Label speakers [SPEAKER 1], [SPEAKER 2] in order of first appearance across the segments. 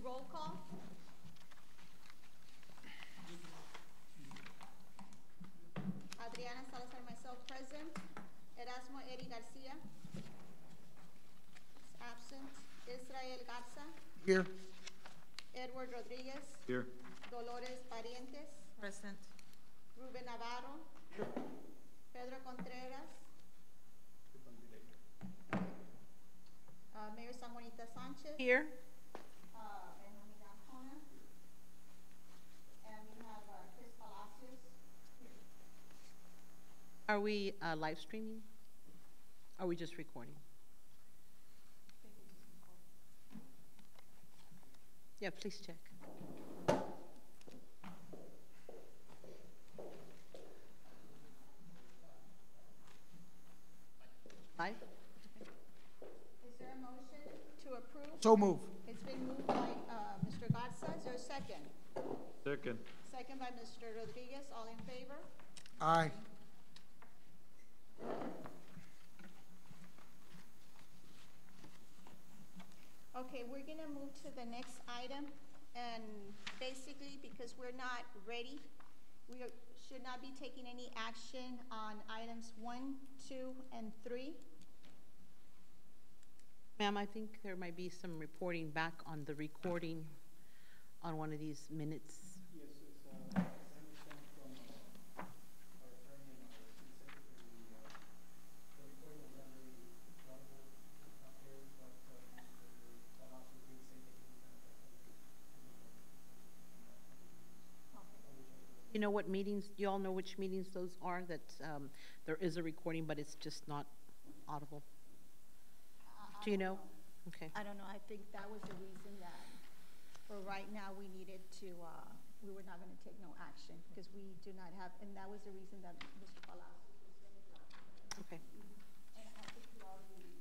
[SPEAKER 1] roll call. Adriana Salazar, myself, present. Erasmo Eri Garcia is absent. Israel Garza.
[SPEAKER 2] Here.
[SPEAKER 1] Edward Rodriguez.
[SPEAKER 3] Here.
[SPEAKER 1] Dolores Parientes.
[SPEAKER 4] Present.
[SPEAKER 1] Ruben Navarro. Pedro Contreras. Mayor San Juanita Sanchez.
[SPEAKER 4] Here.
[SPEAKER 1] Benjamin Arjona. And we have Chris Palacios here.
[SPEAKER 4] Are we live streaming? Are we just recording? Yeah, please check. Live?
[SPEAKER 1] Is there a motion to approve?
[SPEAKER 2] So move.
[SPEAKER 1] It's been moved by Mr. Garza. Is there a second?
[SPEAKER 3] Second.
[SPEAKER 1] Second by Mr. Rodriguez. All in favor?
[SPEAKER 2] Aye.
[SPEAKER 1] Okay, we're gonna move to the next item, and basically, because we're not ready, should not be taking any action on items 1, 2, and 3.
[SPEAKER 4] Ma'am, I think there might be some reporting back on the recording on one of these minutes.
[SPEAKER 5] Yes, it's, as I understand from our attorney and our secretary, the recording was not very audible, not clear, but Mr. Palacios did say that he was
[SPEAKER 4] You know what meetings, you all know which meetings those are, that there is a recording, but it's just not audible? Do you know? Okay.
[SPEAKER 1] I don't know, I think that was the reason that, for right now, we needed to, we were not gonna take no action, because we do not have, and that was the reason that Mr. Palacios was gonna.
[SPEAKER 4] Okay.
[SPEAKER 1] And I think you already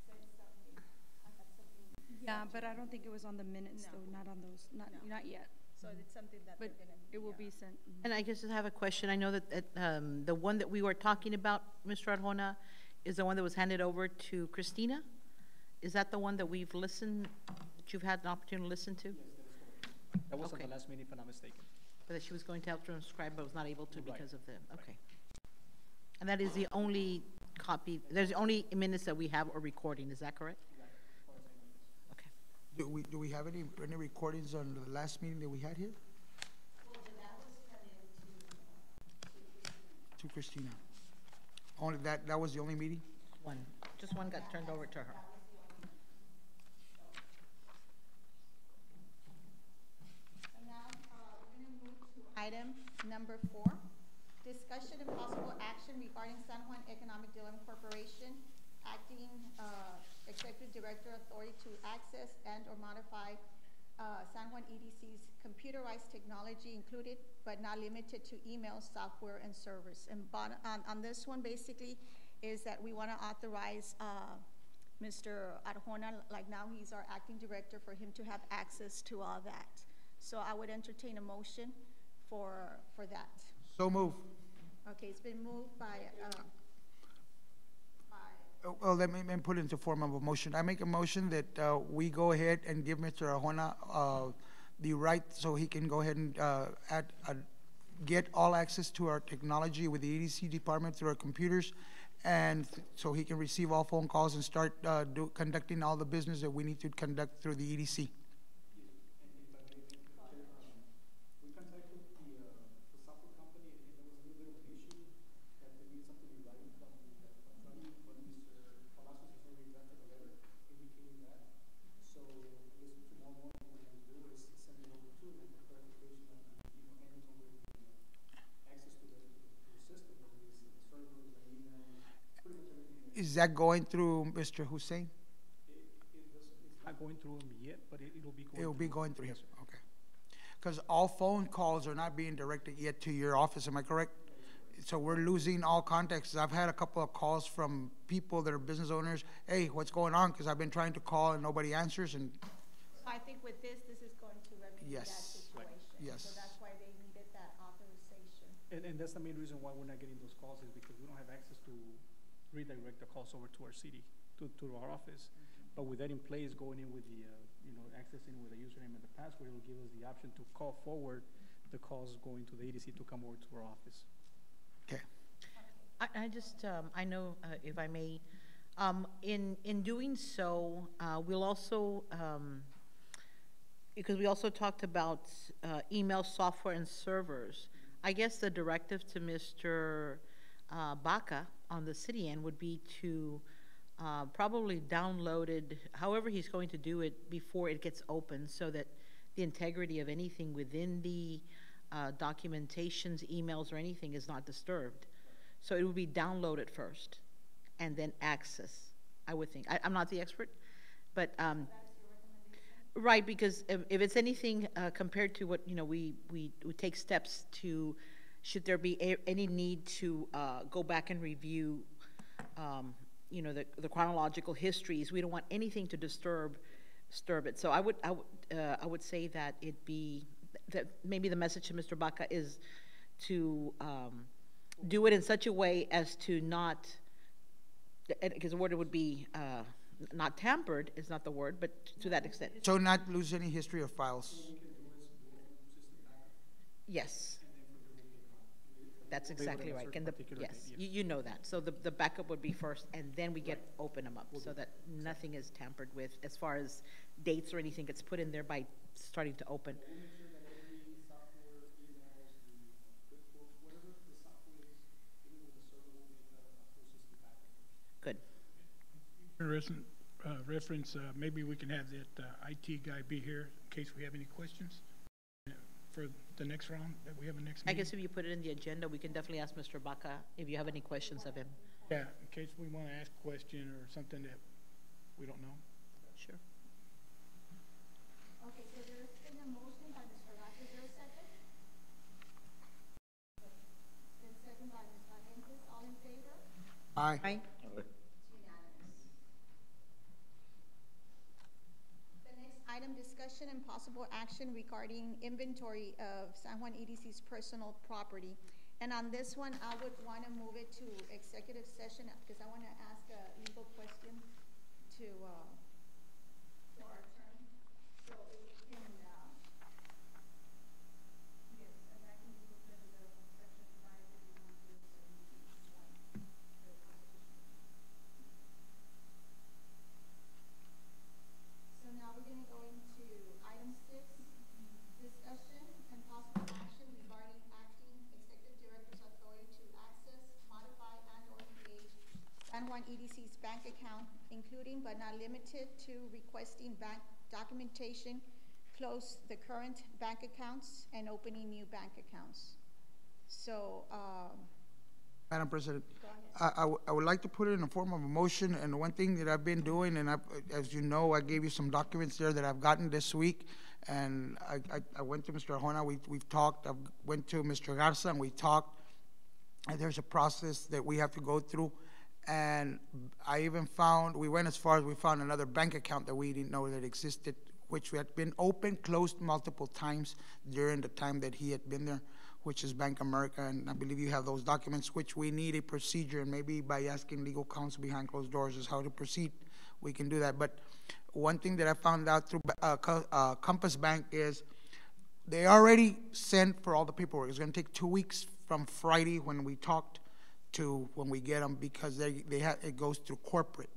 [SPEAKER 1] said something, I had something.
[SPEAKER 6] Yeah, but I don't think it was on the minutes,
[SPEAKER 1] No.
[SPEAKER 6] though, not on those, not yet.
[SPEAKER 1] So it's something that
[SPEAKER 6] But
[SPEAKER 1] they're gonna.
[SPEAKER 6] it will be sent.
[SPEAKER 4] And I just have a question. I know that the one that we were talking about, Mr. Arjona, is the one that was handed over to Christina? Is that the one that we've listened, that you've had an opportunity to listen to?
[SPEAKER 5] Yes, that is correct. That was at
[SPEAKER 4] Okay.
[SPEAKER 5] the last meeting, if I'm not mistaken.
[SPEAKER 4] But that she was going to help transcribe, but was not able to
[SPEAKER 5] Right.
[SPEAKER 4] because of the, okay. And that is the only copy, there's the only minutes that we have or recording, is that correct? Okay.
[SPEAKER 2] Do we have any recordings on the last meeting that we had here? To Christina. Only that was the only meeting?
[SPEAKER 4] One, just one got turned over to her.
[SPEAKER 1] And now, we're gonna move to item number 4, discussion and possible action regarding San Juan Economic Development Corporation, acting Executive Director authority to access and or modify San Juan EDC's computerized technology included but not limited to email, software, and servers. And on this one, basically, is that we want to authorize Mr. Arjona, like now he's our acting director, for him to have access to all that. So I would entertain a motion for that.
[SPEAKER 2] So move.
[SPEAKER 1] Okay, it's been moved by
[SPEAKER 2] Well, let me put it into form of a motion. I make a motion that we go ahead and give Mr. Arjona the right so he can go ahead and get all access to our technology with the EDC department through our computers, and so he can receive all phone calls and start conducting all the business that we need to conduct through the EDC.
[SPEAKER 5] We contacted the software company, and there was a little bit of an issue that they needed something in writing from the attorney, but Mr. Palacios has already drafted a letter indicating that. So I guess tomorrow morning what we'll do is send it over to him for clarification on, handing over the access to the system, whether it's the servers, the email, pretty much everything.
[SPEAKER 2] Is that going through Mr. Hussein?
[SPEAKER 5] It's not going through him yet, but it'll be going.
[SPEAKER 2] It'll be going through him,
[SPEAKER 5] Yes, sir.
[SPEAKER 2] okay. Because all phone calls are not being directed yet to your office, am I correct? So we're losing all contacts. I've had a couple of calls from people that are business owners. Hey, what's going on? Because I've been trying to call and nobody answers, and
[SPEAKER 1] So I think with this is going to remedy that
[SPEAKER 2] Yes.
[SPEAKER 1] situation.
[SPEAKER 2] Yes.
[SPEAKER 1] So that's why they needed that authorization.
[SPEAKER 5] And that's the main reason why we're not getting those calls, is because we don't have access to redirect the calls over to our city, to our office. But with that in place, going in with the, accessing with the username and the password, it will give us the option to call forward the calls going to the EDC to come over to our office.
[SPEAKER 2] Okay.
[SPEAKER 4] I just, I know, if I may, in doing so, we'll also, because we also talked about email software and servers. I guess the directive to Mr. Baca on the city end would be to probably download it, however he's going to do it, before it gets open, so that the integrity of anything within the documentations, emails, or anything is not disturbed. So it would be downloaded first, and then access, I would think. I'm not the expert, but right, because if it's anything compared to what, we take steps to, should there be any need to go back and review, the chronological histories, we don't want anything to disturb it. So I would say that that maybe the message to Mr. Baca is to do it in such a way as to not, because the word would be not tampered is not the word, but to that extent.
[SPEAKER 2] So not lose any history of files.
[SPEAKER 4] Yes. That's exactly right. Yes, you know that. So the backup would be first, and then we open them up, so that nothing is tampered with as far as dates or anything gets put in there by starting to open. Good.
[SPEAKER 3] Reference, maybe we can have that IT guy be here in case we have any questions for the next round that we have a next meeting.
[SPEAKER 4] I guess if you put it in the agenda, we can definitely ask Mr. Baca if you have any questions of him.
[SPEAKER 3] Yeah, in case we want to ask a question or something that we don't know.
[SPEAKER 4] Sure.
[SPEAKER 1] Okay, so there's been a motion by Mr. Rath. Is there a second? It's been seconded by Ms. Hernandez. All in favor?
[SPEAKER 2] Aye.
[SPEAKER 4] Aye.
[SPEAKER 1] The next item, discussion and possible action regarding inventory of San Juan EDC's personal property. And on this one, I would want to move it to executive session because I want to ask a legal question to our attorney. So if we can, yes, and that can be put under the section 551. So now we're gonna go into item 6, discussion and possible action regarding acting executive director's authority to access, modify, and/or create San Juan EDC's bank account, including but not limited to requesting bank documentation, close the current bank accounts, and opening new bank accounts. So,
[SPEAKER 2] Madam President,
[SPEAKER 1] go ahead.
[SPEAKER 2] I would like to put it in the form of a motion, and one thing that I've been doing, and as you know, I gave you some documents there that I've gotten this week, and I went to Mr. Arjona, we've talked, I went to Mr. Garza, and we talked, and there's a process that we have to go through, and I even found, we went as far as we found another bank account that we didn't know that existed, which had been open, closed multiple times during the time that he had been there, which is Bank America, and I believe you have those documents, which we need a procedure, and maybe by asking legal counsel behind closed doors is how to proceed, we can do that. But one thing that I found out through Compass Bank is they already sent for all the paperwork. It's gonna take 2 weeks from Friday when we talked to when we get them, because it goes through corporate.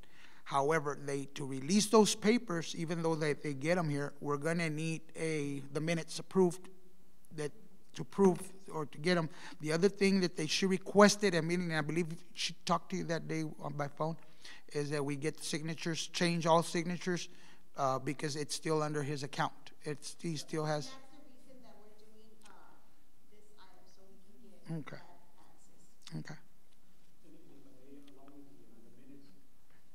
[SPEAKER 2] However, to release those papers, even though they get them here, we're gonna need the minutes approved to prove or to get them. The other thing that they should request it, I believe she talked to you that day by phone, is that we get signatures, change all signatures, because it's still under his account. He still has.
[SPEAKER 1] That's the reason that we're doing this item, so we can get
[SPEAKER 2] Okay.
[SPEAKER 1] that access.
[SPEAKER 2] Okay.
[SPEAKER 5] Along with the minutes,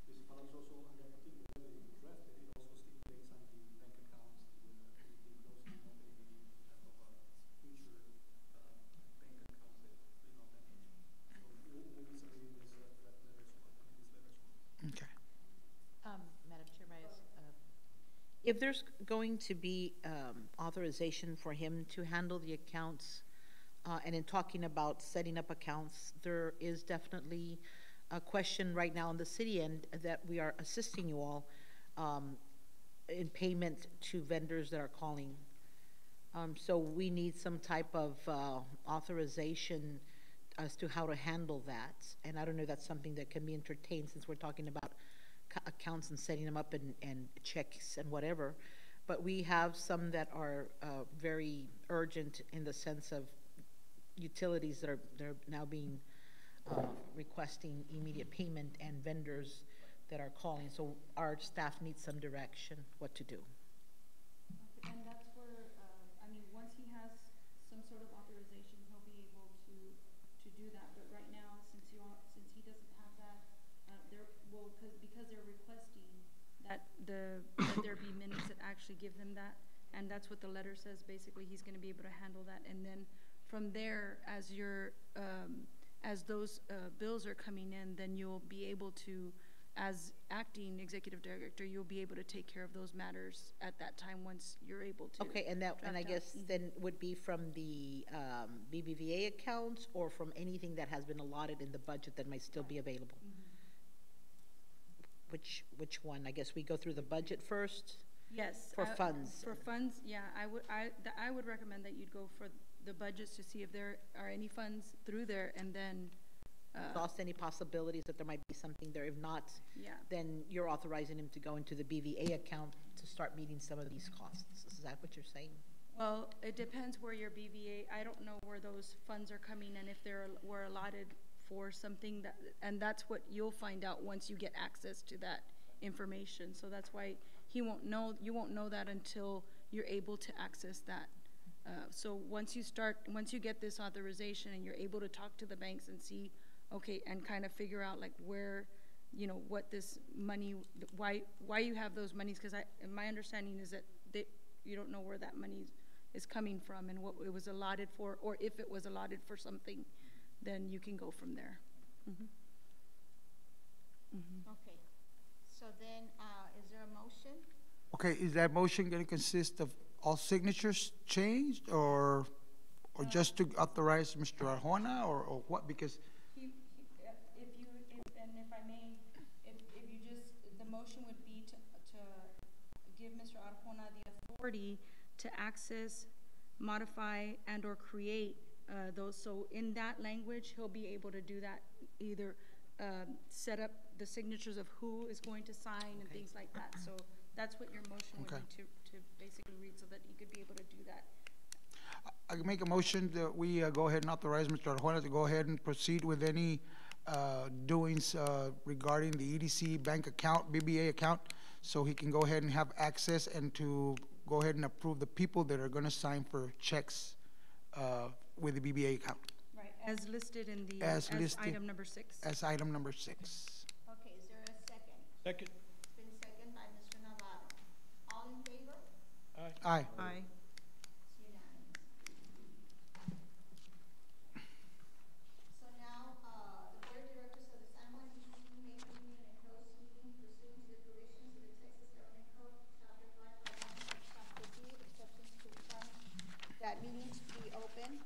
[SPEAKER 5] this follows also, I think the way that you drafted, it also stipulates on the bank accounts, the closing and opening of future bank accounts that, that nature. So we'll be submitting this draft letter as well, these letters as well.
[SPEAKER 2] Okay.
[SPEAKER 4] Madam Chair, may I ask, if there's going to be authorization for him to handle the accounts, and in talking about setting up accounts, there is definitely a question right now on the city end that we are assisting you all in payment to vendors that are calling. So we need some type of authorization as to how to handle that. And I don't know if that's something that can be entertained, since we're talking about accounts and setting them up and checks and whatever. But we have some that are very urgent in the sense of utilities that are now being requesting immediate payment, and vendors that are calling. So our staff needs some direction what to do.
[SPEAKER 6] And that's where, I mean, once he has some sort of authorization, he'll be able to do that. But right now, since he doesn't have that, because they're requesting that that there be minutes that actually give him that, and that's what the letter says. Basically, he's going to be able to handle that, and then from there, as those bills are coming in, then you'll be able to, as acting executive director, you'll be able to take care of those matters at that time once you're able to.
[SPEAKER 4] Okay, and I guess then would be from the BBVA accounts, or from anything that has been allotted in the budget that might still be available? Which one? I guess we go through the budget first?
[SPEAKER 6] Yes.
[SPEAKER 4] For funds.
[SPEAKER 6] For funds, yeah, I would recommend that you'd go for the budgets to see if there are any funds through there, and then
[SPEAKER 4] Lost any possibilities that there might be something there? If not,
[SPEAKER 6] yeah.
[SPEAKER 4] then you're authorizing him to go into the BVA account to start meeting some of these costs. Is that what you're saying?
[SPEAKER 6] Well, it depends where your BVA, I don't know where those funds are coming and if were allotted for something that, and that's what you'll find out once you get access to that information. So that's why you won't know that until you're able to access that. So once you get this authorization and you're able to talk to the banks and see, okay, and kind of figure out like where, what this money, why you have those monies, because my understanding is that you don't know where that money is coming from and what it was allotted for, or if it was allotted for something, then you can go from there.
[SPEAKER 1] Okay, so then, is there a motion?
[SPEAKER 2] Okay, is that motion going to consist of all signatures changed, or just to authorize Mr. Arjona, or what? Because
[SPEAKER 6] If I may, if you just, the motion would be to give Mr. Arjona the authority to access, modify, and or create those. So in that language, he'll be able to do that, either set up the signatures of who is going to sign and things like that. So that's what your motion would be, to basically read, so that he could be able to do that.
[SPEAKER 2] I can make a motion that we go ahead and authorize Mr. Arjona to go ahead and proceed with any doings regarding the EDC bank account, BBA account, so he can go ahead and have access and to go ahead and approve the people that are going to sign for checks with the BBA account.
[SPEAKER 6] Right, as listed in the,
[SPEAKER 2] As
[SPEAKER 6] as
[SPEAKER 2] listed.
[SPEAKER 6] item number 6.
[SPEAKER 2] As item number 6.
[SPEAKER 1] Okay, is there a second?
[SPEAKER 3] Second.
[SPEAKER 1] It's been seconded by Mr. Navarro. All in favor?
[SPEAKER 3] Aye.
[SPEAKER 2] Aye.
[SPEAKER 6] Aye.
[SPEAKER 1] It's unanimous. So now, the Board of Directors of the San Juan EDC may convene in a closed meeting pursuant to the provisions of the Texas Government Code, Chapter 551, Chapter D, exceptions to the term that meeting to be open.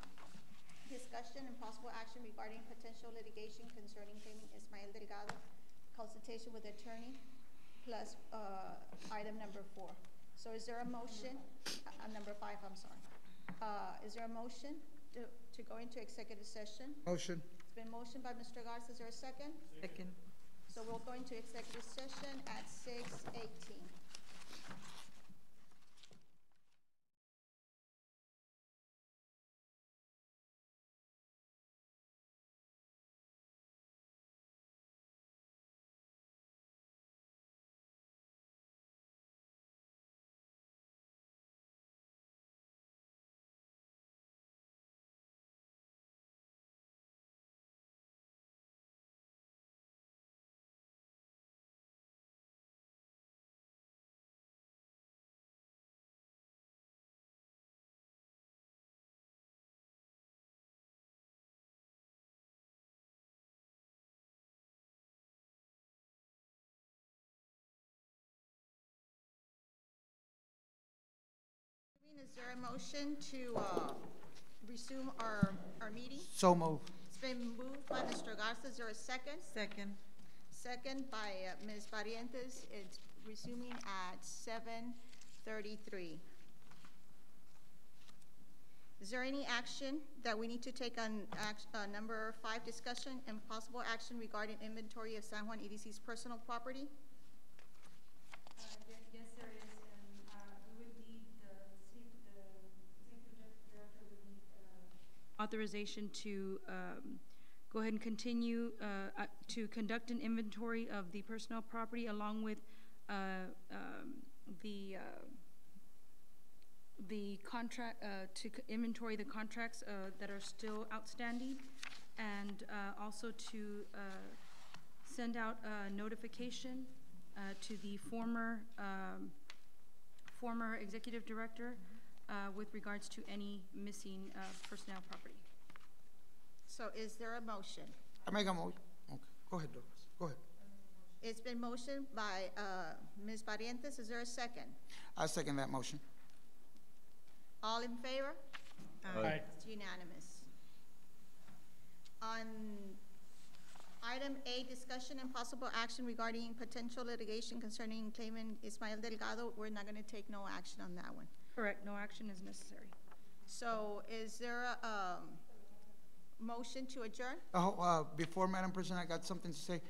[SPEAKER 1] Discussion and possible action regarding potential litigation concerning payment Ismael Delgado, consultation with attorney, plus item number 4. So is there a motion, number 5, I'm sorry. Is there a motion to go into executive session?
[SPEAKER 2] Motion.
[SPEAKER 1] It's been motioned by Mr. Garza. Is there a second?
[SPEAKER 4] Second.
[SPEAKER 1] So we'll go into executive session at 6:18. Is there a motion to resume our meeting?
[SPEAKER 2] So move.
[SPEAKER 1] It's been moved by Mr. Garza. Is there a second?
[SPEAKER 4] Second.
[SPEAKER 1] Second by Ms. Barrientos. It's resuming at 7:33. Is there any action that we need to take on number 5, discussion and possible action regarding inventory of San Juan EDC's personal property?
[SPEAKER 6] Yes, there is, and we would need the executive director would need authorization to go ahead and continue to conduct an inventory of the personnel property along with the contract, to inventory the contracts that are still outstanding, and also to send out a notification to the former executive director with regards to any missing personnel property.
[SPEAKER 1] So is there a motion?
[SPEAKER 2] I make a motion. Okay, go ahead, Douglas. Go ahead.
[SPEAKER 1] It's been motioned by Ms. Barrientos. Is there a second?
[SPEAKER 2] I second that motion.
[SPEAKER 1] All in favor?
[SPEAKER 3] Aye.
[SPEAKER 1] It's unanimous. On item A, discussion and possible action regarding potential litigation concerning claimant Ismael Delgado, we're not going to take no action on that one.
[SPEAKER 6] Correct, no action is necessary.
[SPEAKER 1] So is there a motion to adjourn?
[SPEAKER 2] Oh, before, Madam President, I got something to say.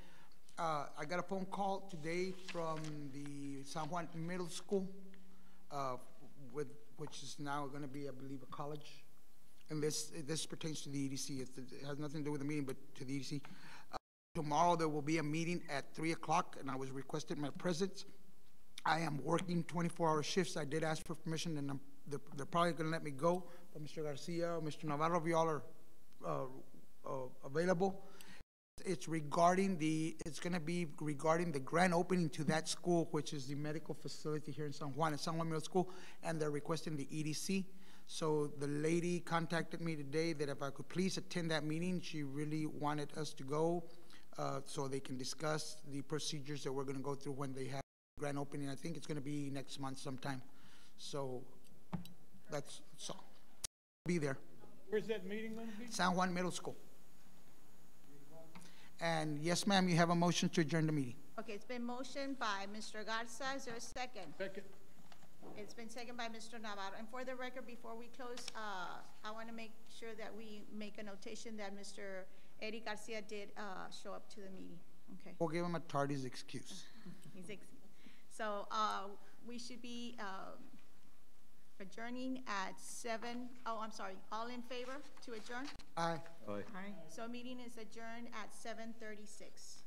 [SPEAKER 2] I got a phone call today from the San Juan Middle School, which is now going to be, I believe, a college. And this pertains to the EDC. It has nothing to do with the meeting, but to the EDC. Tomorrow there will be a meeting at 3 o'clock, and I was requested my presence. I am working 24-hour shifts. I did ask for permission, and they're probably going to let me go. But Mr. Garcia, Mr. Navarro, if you all are available. It's going to be regarding the grand opening to that school, which is the medical facility here in San Juan. It's San Juan Middle School, and they're requesting the EDC. So the lady contacted me today that if I could please attend that meeting. She really wanted us to go so they can discuss the procedures that we're going to go through when they have the grand opening. I think it's going to be next month sometime. So that's all. Be there.
[SPEAKER 3] Where's that meeting going to be?
[SPEAKER 2] San Juan Middle School. And yes, ma'am, you have a motion to adjourn the meeting.
[SPEAKER 1] Okay, it's been motioned by Mr. Garza. Is there a second?
[SPEAKER 3] Second.
[SPEAKER 1] It's been seconded by Mr. Navarro. And for the record, before we close, I want to make sure that we make a notation that Mr. Eddie Garcia did show up to the meeting. Okay.
[SPEAKER 2] We'll give him a tardy's excuse.
[SPEAKER 1] So we should be adjourning at 7. Oh, I'm sorry. All in favor to adjourn?
[SPEAKER 2] Aye.
[SPEAKER 1] So meeting is adjourned at 7:36.